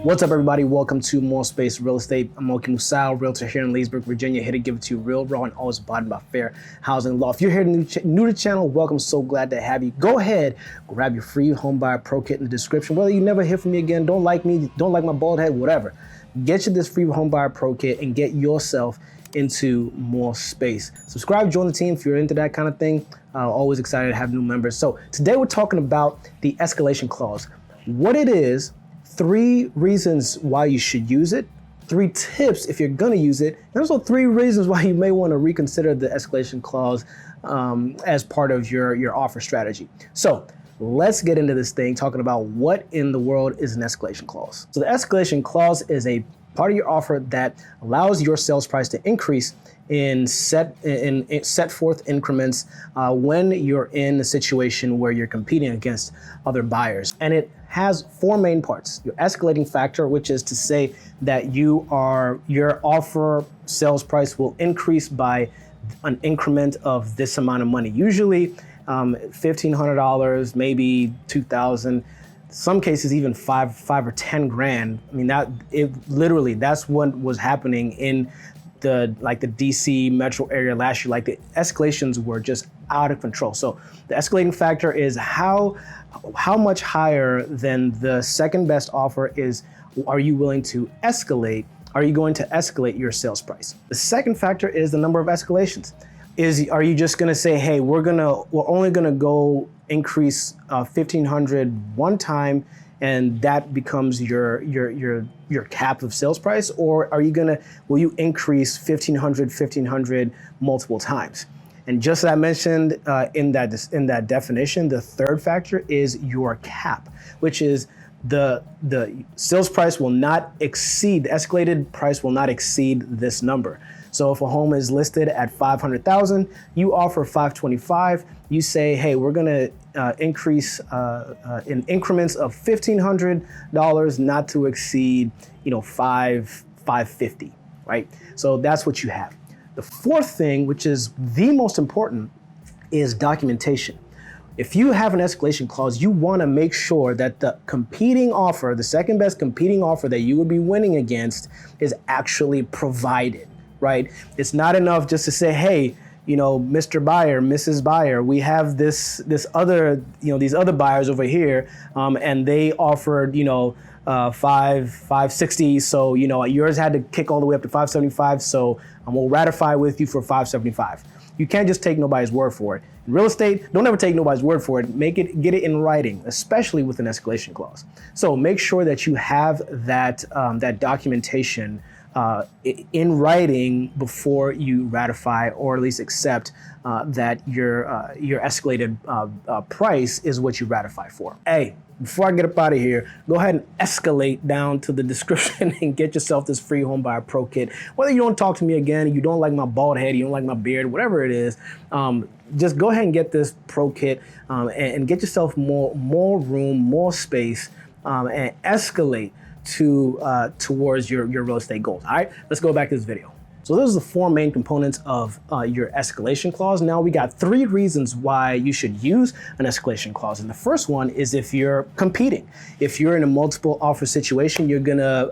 What's up, everybody? Welcome to More Space Real Estate. I'm Muoki Musau, realtor here in Leesburg, Virginia, here to give it to you real, raw, and always abiding by fair housing law. If you're here new to the channel, welcome. So glad to have you. Go ahead, grab your free home buyer pro kit in the description. Whether you never hear from me again, don't like me, don't like my bald head, whatever. Get you this free home buyer pro kit and get yourself into more space. Subscribe, join the team if you're into that kind of thing. Always excited to have new members. So today we're talking about the escalation clause, what it is, 3 reasons why you should use it, 3 tips if you're gonna use it, and also 3 reasons why you may wanna reconsider the escalation clause as part of your offer strategy. So let's get into this thing, talking about what in the world is an escalation clause. So the escalation clause is a part of your offer that allows your sales price to increase in set forth increments when you're in a situation where you're competing against other buyers. And it has 4 main parts. Your escalating factor, which is to say that your offer sales price will increase by an increment of this amount of money. Usually $1,500, maybe $2,000. Some cases even five or 10 grand. I mean, that's what was happening in the DC metro area last year. Like, the escalations were just out of control. So the escalating factor is how much higher than the second best offer are you willing to escalate? Are you going to escalate your sales price? The second factor is the number of escalations. Are you just gonna say, hey, we're only gonna go increase 1,500 one time, and that becomes your cap of sales price? Or will you increase 1,500 multiple times? And just as I mentioned in that definition, the third factor is your cap, which is the sales price will not exceed, the escalated price will not exceed this number. So if a home is listed at $500,000, you offer $525,000. You say, hey, we're gonna increase in increments of $1,500, not to exceed, $550, right? So that's what you have. The fourth thing, which is the most important, is documentation. If you have an escalation clause, you want to make sure that the competing offer, the second best competing offer that you would be winning against, is actually provided, right? It's not enough just to say, hey, Mr. Buyer, Mrs. Buyer, we have these other buyers over here, and they offered, $560, so yours had to kick all the way up to $575, so we'll ratify with you for $575. You can't just take nobody's word for it. In real estate, don't ever take nobody's word for it. Get it in writing, especially with an escalation clause. So make sure that you have that documentation in writing before you ratify, or at least accept that your escalated price is what you ratify for. Hey, before I get up out of here, go ahead and escalate down to the description and get yourself this free home buyer pro kit. Whether you don't talk to me again, you don't like my bald head, you don't like my beard, whatever it is, just go ahead and get this pro kit and get yourself more room, more space, and escalate towards your real estate goals. All right, let's go back to this video. So those are the 4 main components of your escalation clause. Now we got 3 reasons why you should use an escalation clause. And the first one is if you're competing. If you're in a multiple offer situation, you're gonna,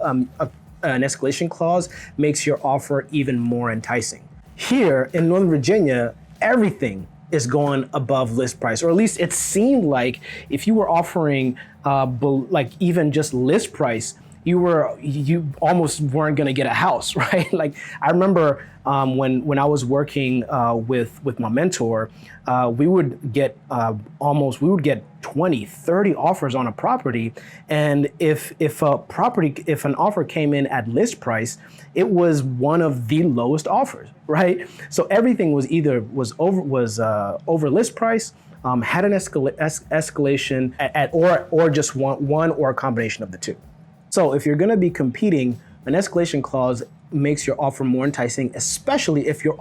an escalation clause makes your offer even more enticing. Here in Northern Virginia, everything is going above list price, or at least it seemed like if you were offering like even just list price, you almost weren't gonna get a house, right? Like, I remember when I was working with my mentor, we would get 20, 30 offers on a property, and if an offer came in at list price, it was one of the lowest offers, right? So everything was either over list price, had an escalation or just one or a combination of the two. So if you're gonna be competing, an escalation clause makes your offer more enticing, especially if your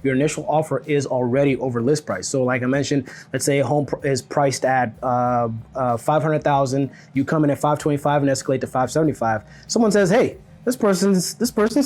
initial offer is already over list price. So like I mentioned, let's say a home is priced at $500,000, you come in at $525 and escalate to $575. Someone says, hey, this person's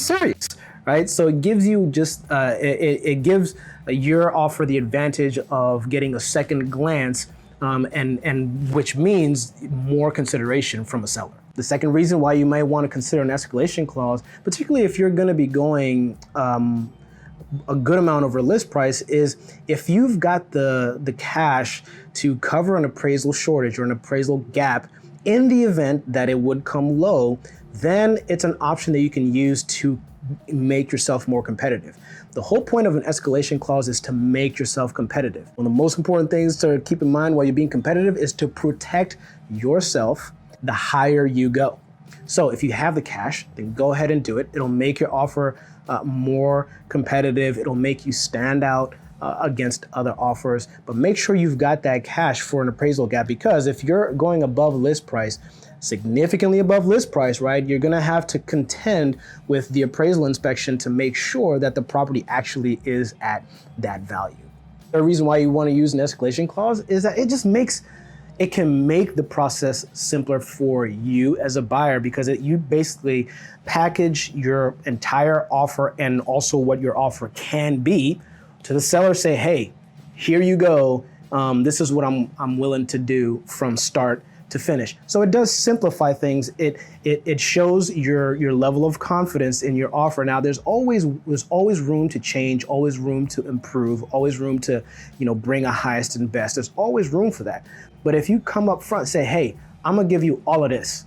serious, right? So it gives you it gives your offer the advantage of getting a second glance, and which means more consideration from a seller. The second reason why you might want to consider an escalation clause, particularly if you're going to be going a good amount over list price, is if you've got the cash to cover an appraisal shortage or an appraisal gap in the event that it would come low, then it's an option that you can use to make yourself more competitive. The whole point of an escalation clause is to make yourself competitive. One of the most important things to keep in mind while you're being competitive is to protect yourself the higher you go. So if you have the cash, then go ahead and do it. It'll make your offer more competitive. It'll make you stand out against other offers, but make sure you've got that cash for an appraisal gap, because if you're going above list price, significantly above list price, right, you're gonna have to contend with the appraisal inspection to make sure that the property actually is at that value. The reason why you wanna use an escalation clause is that it can make the process simpler for you as a buyer, because you basically package your entire offer and also what your offer can be to the seller. Say, hey, here you go. This is what I'm willing to do from start to finish. So it does simplify things. It shows your level of confidence in your offer. Now there's always room to change, always room to improve, always room to bring a highest and best. There's always room for that. But if you come up front and say, hey, I'm gonna give you all of this,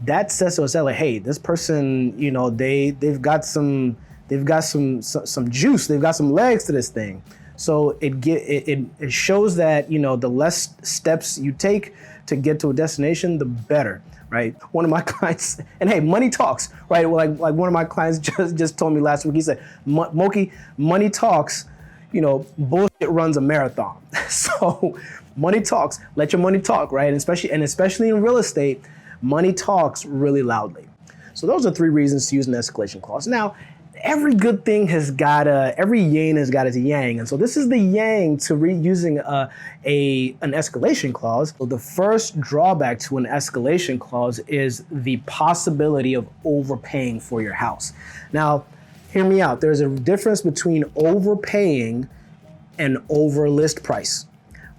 that says to a seller, hey, this person, they've got some juice, they've got some legs to this thing. So it shows that the less steps you take to get to a destination, the better, right? One of my clients, and hey, money talks, right? Like one of my clients just told me last week. He said, Muoki, money talks. Bullshit runs a marathon. So money talks. Let your money talk, right? And especially in real estate, money talks really loudly. So those are 3 reasons to use an escalation clause. Now, every good thing every yin has got its yang. And so this is the yang to using an escalation clause. So the first drawback to an escalation clause is the possibility of overpaying for your house. Now, hear me out. There's a difference between overpaying and over list price.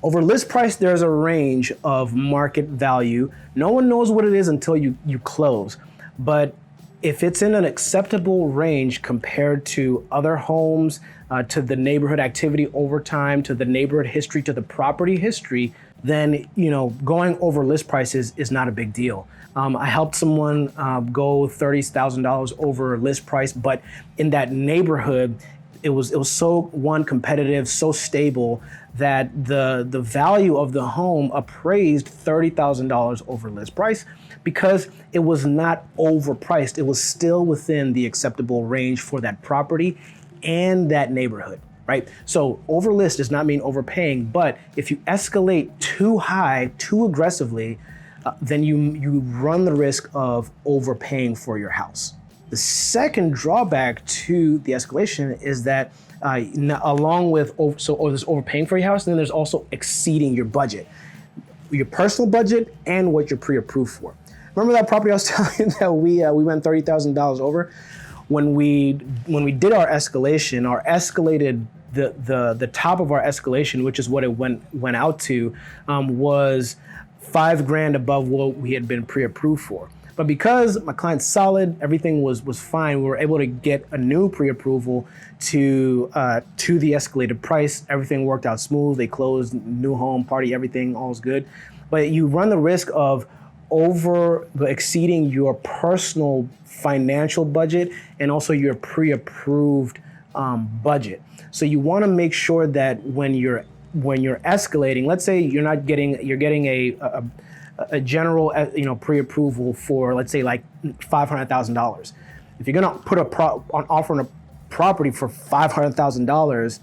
Over list price, there's a range of market value. No one knows what it is until you close. But if it's in an acceptable range compared to other homes, to the neighborhood activity over time, to the neighborhood history, to the property history, then going over list prices is not a big deal. I helped someone go $30,000 over list price, but in that neighborhood, it was so competitive, so stable that the value of the home appraised $30,000 over list price, because it was not overpriced. It was still within the acceptable range for that property and that neighborhood, right? So over list does not mean overpaying, but if you escalate too high, too aggressively, then you run the risk of overpaying for your house. The second drawback to the escalation is that along with there's overpaying for your house, and then there's also exceeding your budget, your personal budget, and what you're pre-approved for. Remember that property I was telling you that we went $30,000 over? When we did our escalation, the top of our escalation, which is what it went out to, was $5,000 above what we had been pre-approved for. But because my client's solid, everything was fine, we were able to get a new pre-approval to the escalated price. Everything worked out smooth. They closed, new home, party, everything, all's good. But you run the risk of exceeding your personal financial budget and also your pre-approved budget. So you want to make sure that when you're escalating, let's say you're getting a general pre-approval for, let's say, like $500,000. If you're gonna put offer on a property for $500,000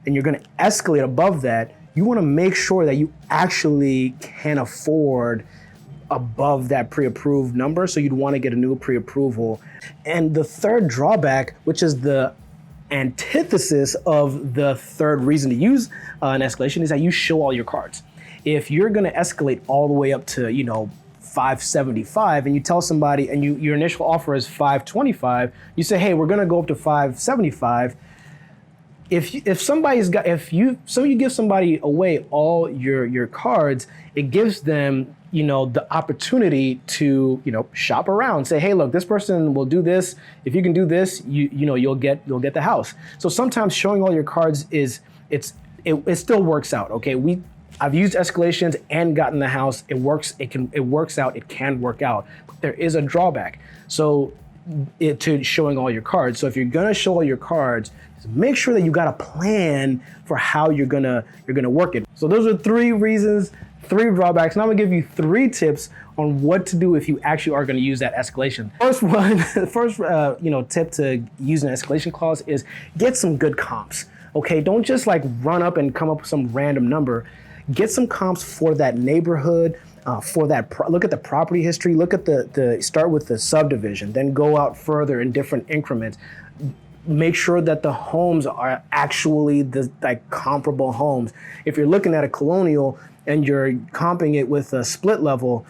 and you're gonna escalate above that, you want to make sure that you actually can afford above that pre-approved number. So you'd want to get a new pre-approval. And the third drawback, which is the antithesis of the third reason to use an escalation, is that you show all your cards. If you're going to escalate all the way up to, $575, and you tell somebody, and your initial offer is $525, you say, hey, we're going to go up to $575. If you give somebody away all your cards, it gives them, the opportunity to, shop around, say, hey, look, this person will do this. If you can do this, you'll get the house. So sometimes showing all your cards it still works out. Okay, I've used escalations and gotten the house. It works. It works out. It can work out. But there is a drawback. So to showing all your cards. So if you're gonna show all your cards, make sure that you got a plan for how you're gonna work it. So those are 3 reasons, 3 drawbacks. Now I'm gonna give you 3 tips on what to do if you actually are gonna use that escalation. First tip to use an escalation clause is get some good comps. Okay, don't just like run up and come up with some random number. Get some comps for that neighborhood. Look at the property history. Look at start with the subdivision, then go out further in different increments. Make sure that the homes are actually the comparable homes. If you're looking at a colonial and you're comping it with a split level,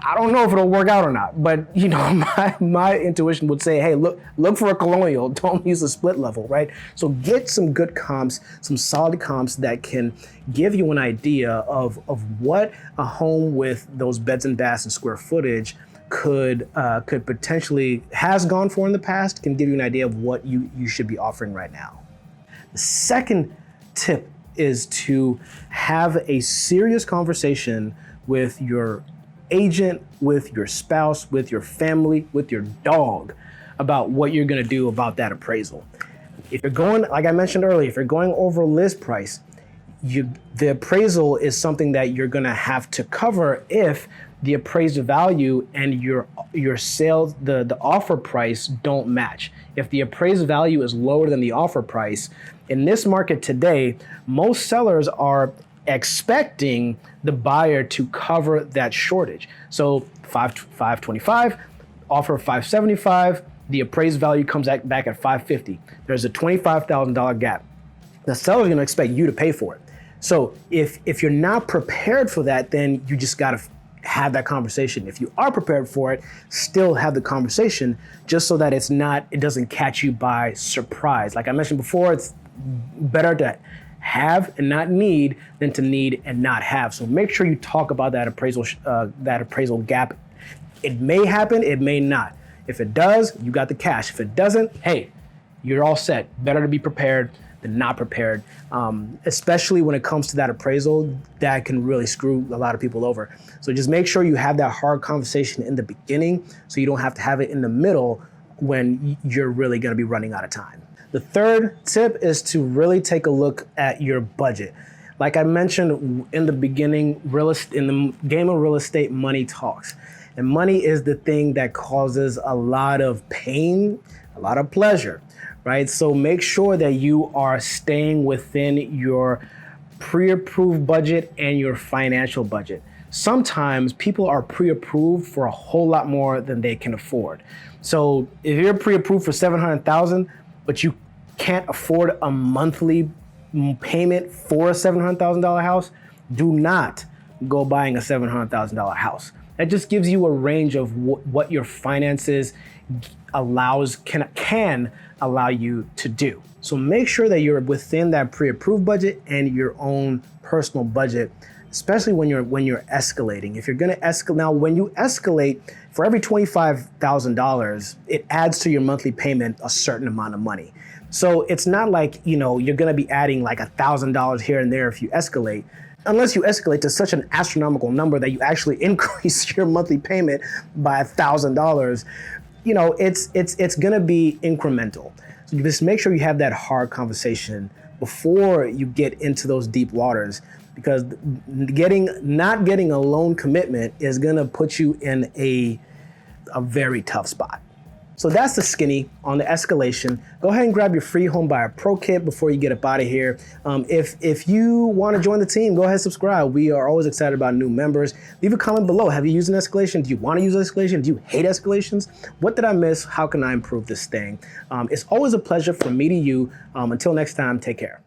I don't know if it'll work out or not, but my intuition would say, hey, look for a colonial, don't use a split level, right? So get some good comps, some solid comps that can give you an idea of what a home with those beds and baths and square footage could potentially has gone for in the past, can give you an idea of what you should be offering right now. The second tip is to have a serious conversation with your agent, with your spouse, with your family, with your dog about what you're gonna do about that appraisal. If you're going, like I mentioned earlier, if you're going over list price, the appraisal is something that you're gonna have to cover if the appraised value and your sales, the offer price don't match. If the appraised value is lower than the offer price, in this market today, most sellers are expecting the buyer to cover that shortage. So 525, offer 575, the appraised value comes back at 550. There's a $25,000 gap. The seller's gonna expect you to pay for it. So if you're not prepared for that, then you just gotta have that conversation. If you are prepared for it, still have the conversation, just so that it doesn't catch you by surprise. Like I mentioned before, it's better to have and not need than to need and not have. So make sure you talk about that appraisal gap. It may happen, it may not. If it does, you got the cash. If it doesn't, hey, you're all set. Better to be prepared than not prepared, especially when it comes to that appraisal. That can really screw a lot of people over. So just make sure you have that hard conversation in the beginning so you don't have to have it in the middle when you're really gonna be running out of time. The third tip is to really take a look at your budget. Like I mentioned in the beginning, in the game of real estate, money talks. And money is the thing that causes a lot of pain, a lot of pleasure, right? So make sure that you are staying within your pre-approved budget and your financial budget. Sometimes people are pre-approved for a whole lot more than they can afford. So if you're pre-approved for $700,000, but you can't afford a monthly payment for a $700,000 house, do not go buying a $700,000 house. That just gives you a range of what your finances can allow you to do. So make sure that you're within that pre-approved budget and your own personal budget, especially when you're escalating. If you're gonna escalate, now when you escalate, for every $25,000, it adds to your monthly payment a certain amount of money. So it's not like, you're gonna be adding like $1,000 here and there if you escalate, unless you escalate to such an astronomical number that you actually increase your monthly payment by $1,000. It's gonna be incremental. So you just make sure you have that hard conversation before you get into those deep waters, because not getting a loan commitment is gonna put you in a very tough spot. So that's the skinny on the escalation. Go ahead and grab your free home buyer pro kit before you get up out of here. If you want to join the team, go ahead and subscribe. We are always excited about new members. Leave a comment below. Have you used an escalation? Do you want to use escalation? Do you hate escalations? What did I miss? How can I improve this thing? It's always a pleasure from me to you. Until next time, take care.